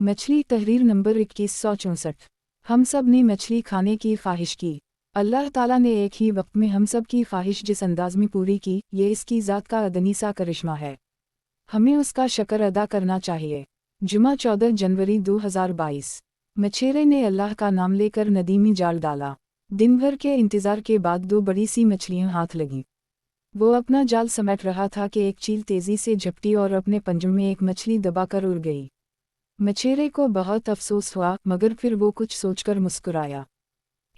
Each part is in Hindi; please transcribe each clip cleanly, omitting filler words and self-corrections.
मछली तहरीर नंबर 2164। हम सब ने मछली खाने की ख्वाहिश की। अल्लाह ताला ने एक ही वक्त में हम सब की ख्वाहिश जिस अंदाज में पूरी की, ये इसकी ज़ात का अदनी सा करिश्मा है। हमें उसका शक्र अदा करना चाहिए। जुमा 14 जनवरी 2022। मछेरे ने अल्लाह का नाम लेकर नदी में जाल डाला। दिन भर के इंतज़ार के बाद दो बड़ी सी मछलियां हाथ लगीं। वो अपना जाल समेट रहा था कि एक चील तेज़ी से झपटी और अपने पंजों में एक मछली दबाकर उड़ गई। मछेरे को बहुत अफसोस हुआ, मगर फिर वो कुछ सोचकर मुस्कुराया।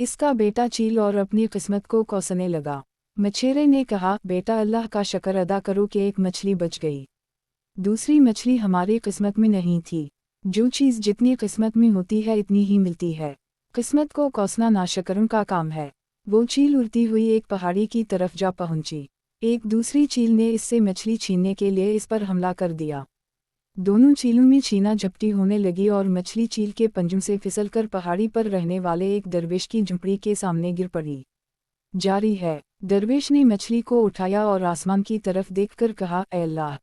इसका बेटा चील और अपनी किस्मत को कोसने लगा। मछेरे ने कहा, बेटा अल्लाह का शुक्र अदा करो कि एक मछली बच गई। दूसरी मछली हमारी किस्मत में नहीं थी। जो चीज़ जितनी किस्मत में होती है इतनी ही मिलती है। किस्मत को कोसना नाशुकरों का काम है। वो चील उड़ती हुई एक पहाड़ी की तरफ जा पहुंची। एक दूसरी चील ने इससे मछली छीनने के लिए इस पर हमला कर दिया। दोनों चीलों में छीना झपटी होने लगी और मछली चील के पंजों से फिसलकर पहाड़ी पर रहने वाले एक दरवेश की झुंपड़ी के सामने गिर पड़ी। जारी है। दरवेश ने मछली को उठाया और आसमान की तरफ देखकर कहा, ऐ अल्लाह,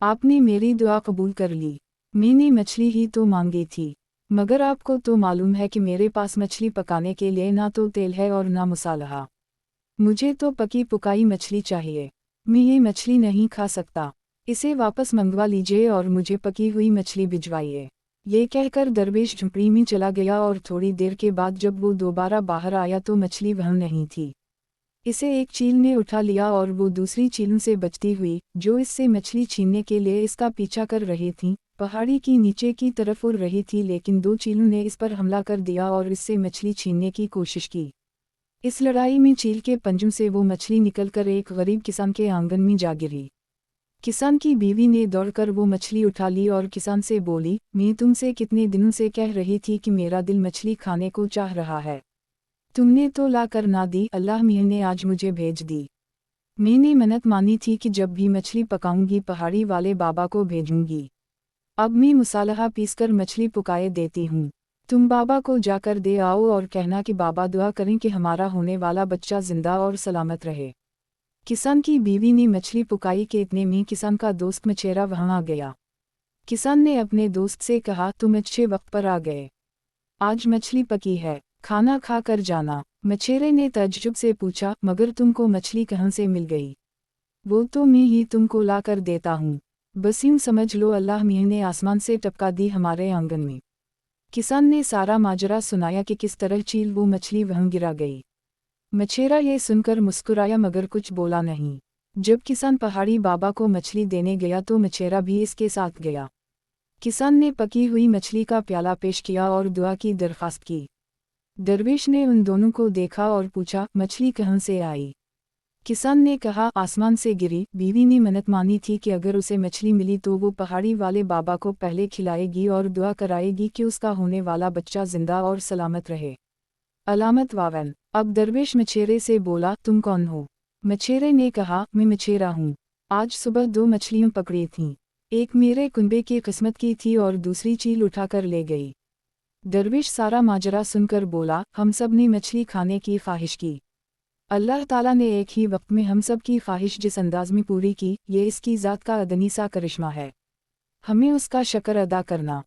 आपने मेरी दुआ कबूल कर ली। मैंने मछली ही तो मांगी थी, मगर आपको तो मालूम है कि मेरे पास मछली पकाने के लिए ना तो तेल है और ना मसाला। मुझे तो पकी पुकाई मछली चाहिए। मैं ये मछली नहीं खा सकता। इसे वापस मंगवा लीजिए और मुझे पकी हुई मछली भिजवाइए। ये कहकर दरवेश झुंपड़ी में चला गया और थोड़ी देर के बाद जब वो दोबारा बाहर आया तो मछली वहाँ नहीं थी। इसे एक चील ने उठा लिया और वो दूसरी चीलों से बचती हुई, जो इससे मछली छीनने के लिए इसका पीछा कर रही थीं, पहाड़ी की नीचे की तरफ उड़ रही थी, लेकिन दो चीलों ने इस पर हमला कर दिया और इससे मछली छीनने की कोशिश की। इस लड़ाई में चील के पंजों से वो मछली निकलकर एक गरीब किसान के आंगन में जा गिरी। किसान की बीवी ने दौड़कर वो मछली उठा ली और किसान से बोली, मैं तुमसे कितने दिनों से कह रही थी कि मेरा दिल मछली खाने को चाह रहा है। तुमने तो ला कर ना दी, अल्लाह मियां ने आज मुझे भेज दी। मैंने मन्नत मानी थी कि जब भी मछली पकाऊंगी पहाड़ी वाले बाबा को भेजूंगी। अब मैं मसाला पीसकर मछली पकाए देती हूँ। तुम बाबा को जाकर दे आओ और कहना कि बाबा दुआ करें कि हमारा होने वाला बच्चा जिंदा और सलामत रहे। किसान की बीवी ने मछली पकाई के इतने में किसान का दोस्त मछेरा वहां आ गया। किसान ने अपने दोस्त से कहा, तुम अच्छे वक्त पर आ गए। आज मछली पकी है, खाना खा कर जाना। मछेरे ने तज्जुब से पूछा, मगर तुमको मछली कहाँ से मिल गई? वो तो मैं ही तुमको ला कर देता हूँ। बस यूं समझ लो अल्लाह मियां ने आसमान से टपका दी हमारे आंगन में। किसान ने सारा माजरा सुनाया कि किस तरह चील वो मछली वहां गिरा गई। मछेरा ये सुनकर मुस्कुराया मगर कुछ बोला नहीं। जब किसान पहाड़ी बाबा को मछली देने गया तो मछेरा भी इसके साथ गया। किसान ने पकी हुई मछली का प्याला पेश किया और दुआ की दरख्वास्त की। दरवेश ने उन दोनों को देखा और पूछा, मछली कहाँ से आई? किसान ने कहा, आसमान से गिरी। बीवी ने मन्नत मानी थी कि अगर उसे मछली मिली तो वो पहाड़ी वाले बाबा को पहले खिलाएगी और दुआ कराएगी कि उसका होने वाला बच्चा जिंदा और सलामत रहे। अलामत वावन। अब दरवेश मछेरे से बोला, तुम कौन हो? मछेरे ने कहा, मैं मछेरा हूँ। आज सुबह दो मछलियाँ पकड़ी थीं। एक मेरे कुंबे की किस्मत की थी और दूसरी चील उठाकर ले गई। दरवेश सारा माजरा सुनकर बोला, हम सब ने मछली खाने की ख्वाहिश की। अल्लाह ताला ने एक ही वक्त में हम सब की ख्वाहिश जिस अंदाज में पूरी की, ये इसकी ज़ात का अदनी सा करिश्मा है। हमें उसका शुक्र अदा करना